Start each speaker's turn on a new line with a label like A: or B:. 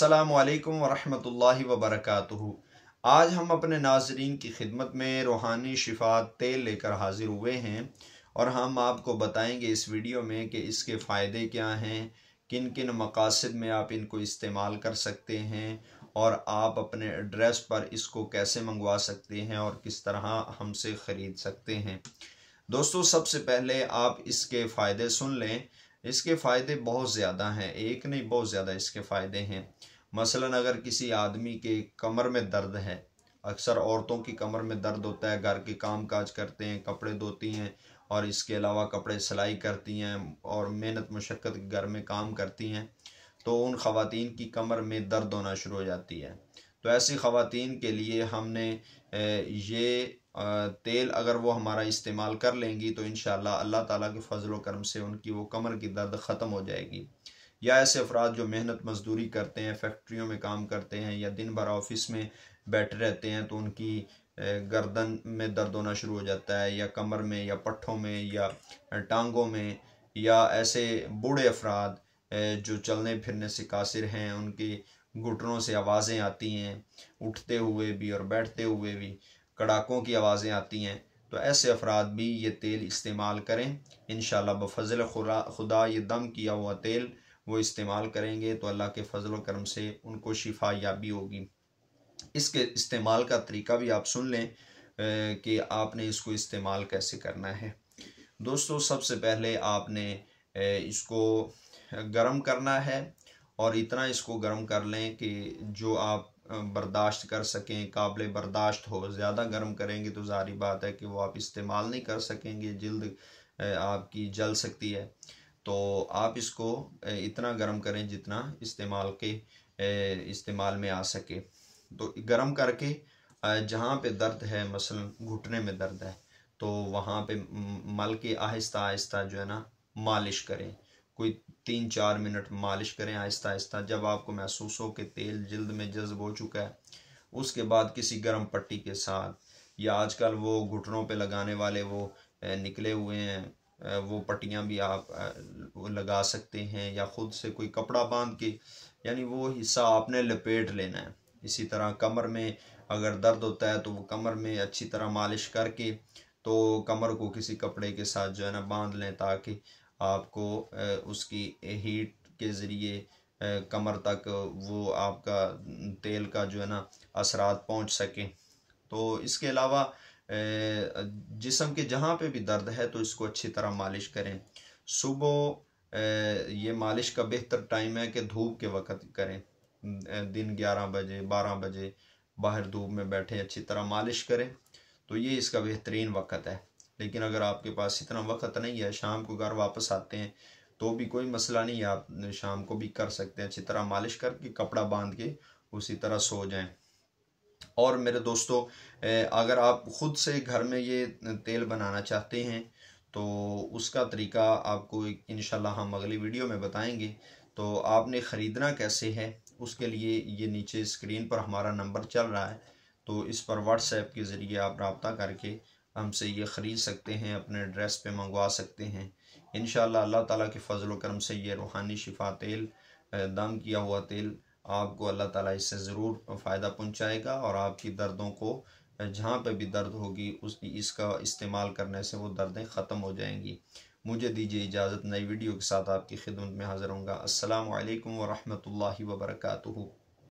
A: अस्सलामु अलैकुम वरहमतुल्लाहि वबरकातुहू। आज हम अपने नाजरीन की खिदमत में रूहानी शिफा तेल लेकर हाजिर हुए हैं और हम आपको बताएंगे इस वीडियो में कि इसके फ़ायदे क्या हैं, किन किन मकासद में आप इनको इस्तेमाल कर सकते हैं और आप अपने एड्रेस पर इसको कैसे मंगवा सकते हैं और किस तरह हमसे ख़रीद सकते हैं। दोस्तों, सबसे पहले आप इसके फ़ायदे सुन लें। इसके फ़ायदे बहुत ज़्यादा हैं, एक नहीं बहुत ज़्यादा इसके फ़ायदे हैं। मसलन अगर किसी आदमी के कमर में दर्द है, अक्सर औरतों की कमर में दर्द होता है, घर के काम काज करते हैं, कपड़े धोती हैं और इसके अलावा कपड़े सिलाई करती हैं और मेहनत मशक्क़त घर में काम करती हैं, तो उन ख़वातीन की कमर में दर्द होना शुरू हो जाती है। तो ऐसी ख़वातीन के लिए हमने ये तेल अगर वो हमारा इस्तेमाल कर लेंगी तो इंशाअल्लाह अल्लाह ताला के फजल व करम से उनकी वो कमर की दर्द ख़त्म हो जाएगी। या ऐसे अफराद जो मेहनत मजदूरी करते हैं, फैक्ट्रियों में काम करते हैं या दिन भर ऑफिस में बैठे रहते हैं, तो उनकी गर्दन में दर्द होना शुरू हो जाता है, या कमर में या पट्ठों में या टांगों में, या ऐसे बूढ़े अफराद जो चलने फिरने से कासिर हैं, उनके घुटनों से आवाज़ें आती हैं, उठते हुए भी और बैठते हुए भी कड़ाकों की आवाज़ें आती हैं, तो ऐसे अफराद भी ये तेल इस्तेमाल करें। इंशाअल्लाह बफज़ल खुदा ये दम किया हुआ तेल वो इस्तेमाल करेंगे तो अल्लाह के फजल व करम से उनको शिफा याबी होगी। इसके इस्तेमाल का तरीका भी आप सुन लें कि आपने इसको इस्तेमाल कैसे करना है। दोस्तों, सबसे पहले आपने इसको गर्म करना है और इतना इसको गर्म कर लें कि जो आप बर्दाश्त कर सकें, काबिल बर्दाश्त हो। ज़्यादा गर्म करेंगे तो ज़ाहिर बात है कि वो आप इस्तेमाल नहीं कर सकेंगे, जल्द आपकी जल सकती है। तो आप इसको इतना गर्म करें जितना इस्तेमाल में आ सके। तो गर्म करके जहाँ पे दर्द है, मसलन घुटने में दर्द है, तो वहाँ पे मल के आहिस्ता आहिस्ता जो है ना मालिश करें। कोई 3-4 मिनट मालिश करें आहिस्ता आहिस्ता। जब आपको महसूस हो कि तेल जिल्द में जज्ब हो चुका है, उसके बाद किसी गर्म पट्टी के साथ, या आजकल वो घुटनों पे लगाने वाले वो निकले हुए हैं, वो पट्टियाँ भी आप लगा सकते हैं, या ख़ुद से कोई कपड़ा बांध के, यानी वो हिस्सा आपने लपेट लेना है। इसी तरह कमर में अगर दर्द होता है तो वो कमर में अच्छी तरह मालिश करके तो कमर को किसी कपड़े के साथ जो है ना बांध लें, ताकि आपको उसकी हीट के ज़रिए कमर तक वो आपका तेल का जो है ना असरात पहुंच सकें। तो इसके अलावा जिस्म के जहाँ पे भी दर्द है तो इसको अच्छी तरह मालिश करें। सुबह ये मालिश का बेहतर टाइम है कि धूप के वक़्त करें। दिन 11 बजे 12 बजे बाहर धूप में बैठे अच्छी तरह मालिश करें, तो ये इसका बेहतरीन वक़्त है। लेकिन अगर आपके पास इतना वक़्त नहीं है, शाम को घर वापस आते हैं, तो भी कोई मसला नहीं है, आप शाम को भी कर सकते हैं। अच्छी तरह मालिश करके कपड़ा बांध के उसी तरह सो जाएं। और मेरे दोस्तों, अगर आप ख़ुद से घर में ये तेल बनाना चाहते हैं तो उसका तरीका आपको इंशाल्लाह हम अगली वीडियो में बताएंगे। तो आपने ख़रीदना कैसे है, उसके लिए ये नीचे स्क्रीन पर हमारा नंबर चल रहा है, तो इस पर व्हाट्सएप के ज़रिए आप रब्ता करके हमसे ये ख़रीद सकते हैं, अपने एड्रेस पे मंगवा सकते हैं। इंशाअल्लाह अल्लाह ताला के फजल व करम से ये रूहानी शिफा तेल, दम किया हुआ तेल, आपको अल्लाह ताला इससे ज़रूर फ़ायदा पहुंचाएगा और आपकी दर्दों को, जहाँ पे भी दर्द होगी इसका इस्तेमाल करने से वो दर्दें ख़त्म हो जाएंगी। मुझे दीजिए इजाज़त, नई वीडियो के साथ आपकी खिदमत में हाज़िर होऊंगा। अस्सलामु अलैकुम व रहमतुल्लाहि व बरकातुहू।